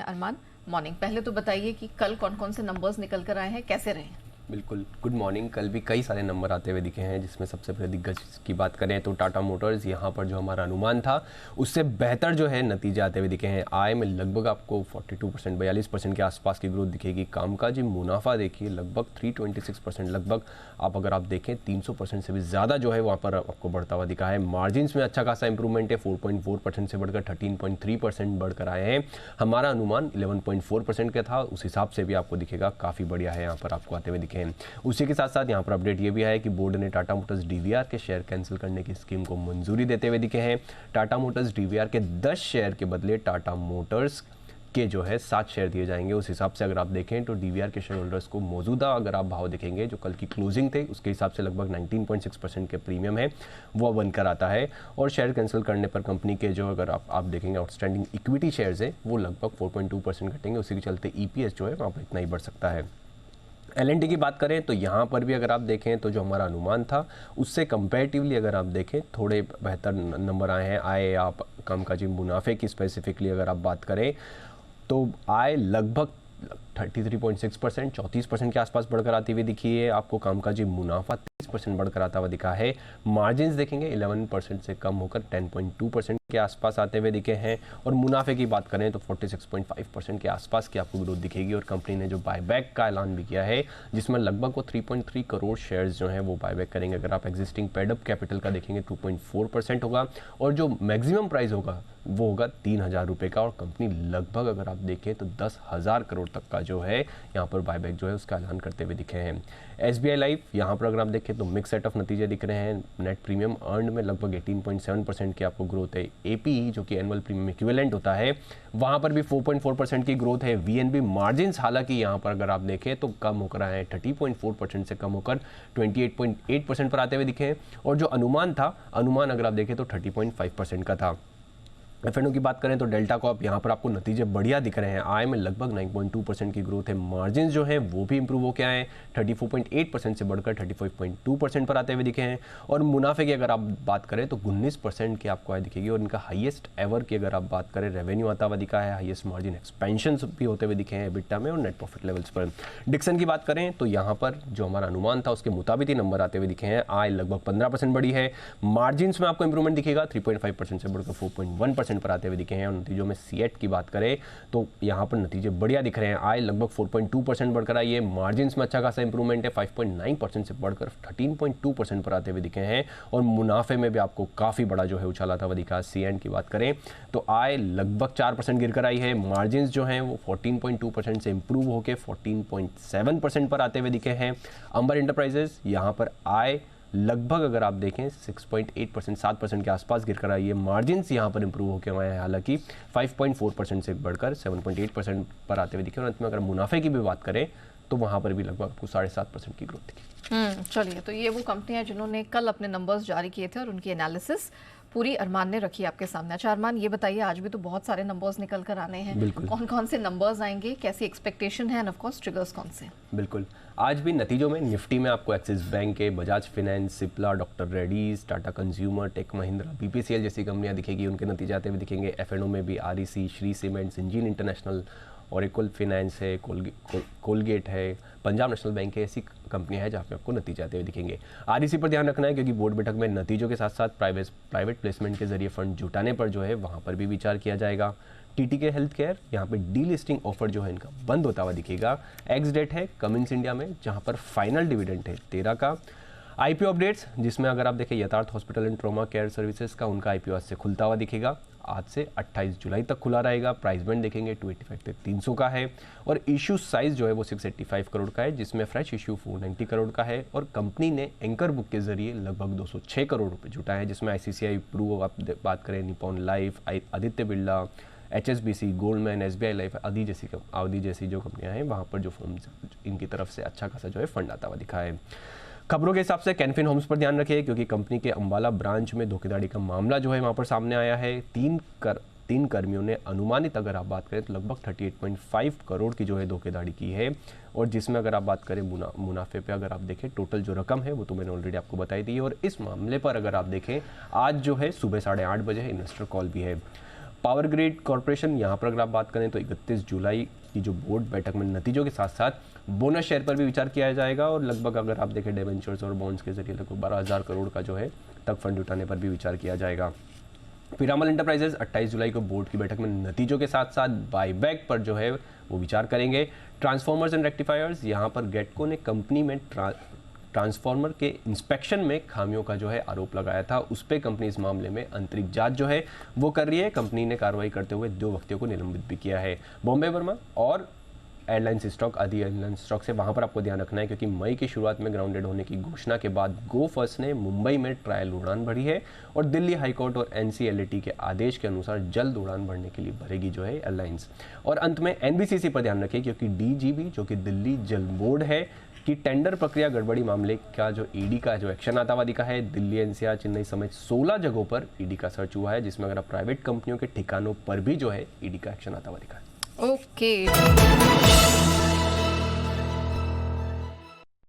हैं अरमान। मॉर्निंग, पहले तो बताइए कि कल कौन कौन से नंबर्स निकल कर आए हैं, कैसे रहे? बिल्कुल, गुड मॉर्निंग। कल भी कई सारे नंबर आते हुए दिखे हैं, जिसमें सबसे पहले दिग्गज की बात करें तो टाटा मोटर्स, यहाँ पर जो हमारा अनुमान था उससे बेहतर जो है नतीजे आते हुए दिखे हैं। आय में लगभग आपको 42% 42% के आसपास की ग्रोथ दिखेगी। कामकाजी मुनाफा देखिए लगभग 326%, लगभग आप अगर आप देखें 300% से भी ज़्यादा जो है वहाँ पर आपको बढ़ता हुआ दिखा है। मार्जिन्स में अच्छा खासा इंप्रूवमेंट है, 4.4% से बढ़कर 13.3% बढ़कर आए हैं। हमारा अनुमान 11.4% का था, उस हिसाब से भी आपको दिखेगा काफ़ी बढ़िया है यहाँ पर आपको आते हुए दिखे हैं। उसी के साथ साथ यहाँ पर अपडेट ये भी है कि बोर्ड ने टाटा मोटर्स डीवीआर के शेयर कैंसिल करने की स्कीम को मंजूरी देते हुए दिखे हैं। टाटा मोटर्स डीवीआर के 10 शेयर के बदले टाटा मोटर्स के जो है 7 शेयर दिए जाएंगे। उस हिसाब से अगर आप देखें तो डीवीआर के शेयर होल्डर्स को मौजूदा अगर आप भाव देखेंगे जो कल की क्लोजिंग थे उसके हिसाब से लगभग 19.6% के प्रीमियम है वो बनकर आता है। और शेयर कैंसिल करने पर कंपनी के जो अगर आप देखेंगे आउटस्टैंडिंग इक्विटी शेयर्स है वो लगभग 4.2% घटेंगे। उसी के चलते ईपीएस जो है वहाँ पर इतना ही बढ़ सकता है। एल&टी की बात करें तो यहाँ पर भी अगर आप देखें तो जो हमारा अनुमान था उससे कंपैरेटिवली अगर आप देखें थोड़े बेहतर नंबर आए हैं। आए आप कामकाजी मुनाफे की स्पेसिफिकली अगर आप बात करें तो आय लगभग 33.6% 34% के आसपास बढ़कर आती हुई दिखी है। आपको कामकाजी मुनाफा 30% बढ़कर आता हुआ दिखा है। मार्जिन्स देखेंगे 11% से कम होकर 10.2% के आसपास आते हुए दिखे हैं। और मुनाफे की बात करें तो 46.5% के आसपास की आपको ग्रोथ दिखेगी। और कंपनी ने जो बायबैक का ऐलान भी किया है जिसमें लगभग वो 3.3 करोड़ शेयर्स जो हैं वो बायबैक करेंगे। अगर आप एग्जिस्टिंग पेडअप कैपिटल का देखेंगे 2.4% होगा और जो मैक्सिमम प्राइस होगा वो होगा 3,000 रुपये का। और कंपनी लगभग अगर आप देखें तो 10,000 करोड़ तक का जो है यहाँ पर बायबैक जो है उसका ऐलान करते हुए दिखे हैं। एसबीआई लाइफ यहाँ पर अगर आप देखें तो मिक्स सेट ऑफ नतीजे दिख रहे हैं। नेट प्रीमियम अर्नड में लगभग 18.7% की आपको ग्रोथ है। एपीई जो कि एनुअल प्रीमियम इक्विवेलेंट होता है वहाँ पर भी 4.4% की ग्रोथ है। वीएनबी मार्जिन्स हालांकि यहाँ पर अगर आप देखें तो कम होकर आए हैं, 30.4% से कम होकर 28.8% पर आते हुए दिखे हैं। और जो अनुमान अगर आप देखें तो 30.5% का था। एफ&ओ की बात करें तो डेल्टा कॉर्प यहाँ पर आपको नतीजे बढ़िया दिख रहे हैं। आय में लगभग 9.2% की ग्रोथ है। मार्जिन जो है वो भी इंप्रूव होकर आए हैं, 34.8% से बढ़कर 35.2% पर आते हुए दिखे हैं। और मुनाफे की अगर आप बात करें तो 19% की आपको आय दिखेगी। और इनका हाईएस्ट एवर की अगर आप बात करें रेवेन्यू आता हुआ दिखा है, हाईएस्ट मार्जिन एक्सपेंशन भी होते हुए दिखे हैं एबिटा में और नेट प्रॉफिट लेवल्स पर। डिक्सन की बात करें तो यहाँ पर जो हमारा अनुमान था उसके मुताबिक ही नंबर आते हुए दिखे हैं। आय लगभग 15% बढ़ी है। मार्जिन में आपको इंप्रूवमेंट दिखेगा, 3.5% से बढ़कर 4.1% पर आते हुए दिखे हैं। और नतीजों में सीएट की बात करें तो यहाँ पर नतीजे बढ़िया दिख रहे हैं। आय लगभग 4.2% बढ़कर आई है। मार्जिन्स में अच्छा खासा इंप्रूवमेंट है, 5.9% से बढ़कर 13.2% पर आते हुए दिखे हैं। और मुनाफे में भी आपको काफ़ी बड़ा जो है उछाल आता हुआ दिखा। सीएंड की बात करें तो आय लगभग 4% गिरकर आई है। मार्जिन्स जो हैं वो 14.2% से इंप्रूव होकर 14.7% पर आते हुए दिखे हैं। अंबर इंटरप्राइजेज यहाँ पर आय लगभग अगर आप देखें 6.8% 7% के आसपास गिर कर आई है। मार्जिन्स यहाँ पर इंप्रूव होकर आए हैं, हालांकि 5.4% से बढ़कर 7.8% पर आते हुए दिखे। और अंत में अगर मुनाफे की भी बात करें तो वहाँ पर भी लगभग आपको 7.5% की ग्रोथ दिखी। चलिए, तो ये वो कंपनी है जिन्होंने कल अपने नंबर्स जारी किए थे और उनकी एनालिसिस पूरी अरमान ने रखी आपके सामने। अच्छा अरमान, ये बताइए आज भी तो बहुत सारे नंबर्स निकल कर आने हैं, कौन कौन से नंबर्स आएंगे, कैसी एक्सपेक्टेशन है, एंड ऑफ कोर्स ट्रिगर्स कौन से? बिल्कुल, आज भी नतीजों में निफ्टी में आपको एक्सिस बैंक के, Bajaj finance, Cipla, doctor Reddy's, Tata consumer, tech Mahindra, BPCL जैसी कंपनियां दिखेगी, उनके नतीजे आते हुए दिखेंगे। एफ&ओ में भी REC, Shri cements, engine international, Oracle finance है, कोलगेट है, पंजाब नेशनल बैंक है, ऐसी कंपनियां हैं जहाँ पे आपको नतीजे आते हुए दिखेंगे। आरईसी पर ध्यान रखना है क्योंकि बोर्ड बैठक में नतीजों के साथ साथ प्राइवेट प्लेसमेंट के जरिए फंड जुटाने पर जो है वहाँ पर भी विचार किया जाएगा। टीटीके हेल्थ केयर यहाँ पे डीलिस्टिंग ऑफर जो है इनका बंद होता हुआ दिखेगा। एक्स डेट है कमिंस इंडिया में जहाँ पर फाइनल डिविडेंड है 13 का। आईपीओ अपडेट्स जिसमें अगर आप देखें यथार्थ hospital and trauma care services का उनका आईपीओ आज से खुलता हुआ दिखेगा। आज से 28 जुलाई तक खुला रहेगा। प्राइस बैंड देखेंगे 285 से 300 का है। और इशू साइज जो है वो 685 करोड़ का है, जिसमें फ्रेश इशू 490 करोड़ का है। और कंपनी ने एंकर बुक के जरिए लगभग 206 करोड़ रुपए जुटाए हैं, जिसमें आईसीसीआई प्रू, आप बात करें Nippon life, Aditya Birla, HSBC, Goldman, SBI life, आदि जैसी जो कंपनियां हैं वहाँ पर जो फर्म्स इनकी तरफ से अच्छा खासा जो है फंड आता हुआ दिखा है। खबरों के हिसाब से कैनफिन होम्स पर ध्यान रखिए क्योंकि कंपनी के अंबाला ब्रांच में धोखेधड़ी का मामला जो है वहाँ पर सामने आया है। तीन कर्मियों ने अनुमानित अगर आप बात करें तो लगभग 38.5 करोड़ की जो है धोखेधड़ी की है। और जिसमें अगर आप बात करें मुनाफे पे अगर आप देखें टोटल जो रकम है वो तो मैंने ऑलरेडी आपको बताई दी है। और इस मामले पर अगर आप देखें आज जो है सुबह 8:30 बजे इन्वेस्टर कॉल भी है। पावर ग्रिड कॉर्पोरेशन, यहाँ पर अगर आप बात करें तो 31 जुलाई की जो बोर्ड बैठक में नतीजों के साथ साथ बोनस शेयर पर भी विचार किया जाएगा और लगभग अगर आप देखें डिबेंचर्स और बॉन्ड्स के जरिए लगभग 12,000 करोड़ का जो है तक फंड जुटाने पर भी विचार किया जाएगा। पीरामल एंटरप्राइजेज 28 जुलाई को बोर्ड की बैठक में नतीजों के साथ साथ बायबैक पर जो है वो विचार करेंगे। ट्रांसफॉर्मर्स एंड रेक्टिफायर्स, यहाँ पर गेटको ने कंपनी में ट्रांसफार्मर के इंस्पेक्शन में खामियों का जो है आरोप लगाया था, उस पर कंपनी इस मामले में आंतरिक जांच जो है वो कर रही है। कंपनी ने कार्रवाई करते हुए 2 व्यक्तियों को निलंबित भी किया है। बॉम्बे वर्मा और एयरलाइंस स्टॉक, आदि एयरलाइंस स्टॉक से वहाँ पर आपको ध्यान रखना है क्योंकि मई की शुरुआत में ग्राउंडेड होने की घोषणा के बाद गो फर्स्ट ने मुंबई में ट्रायल उड़ान भरी है और दिल्ली हाईकोर्ट और NCLT के आदेश के अनुसार जल्द उड़ान भरने के लिए भरेगी जो है एयरलाइंस। और अंत में NBCC पर ध्यान रखिए क्योंकि DGB जो कि दिल्ली जल बोर्ड है कि टेंडर प्रक्रिया गड़बड़ी मामले का जो ईडी का जो एक्शन आतंकवादी का है, दिल्ली NCR चेन्नई समेत 16 जगहों पर ईडी का सर्च हुआ है, जिसमें अगर आप प्राइवेट कंपनियों के ठिकानों पर भी जो है ईडी का एक्शन आतंकवादी का है। ओके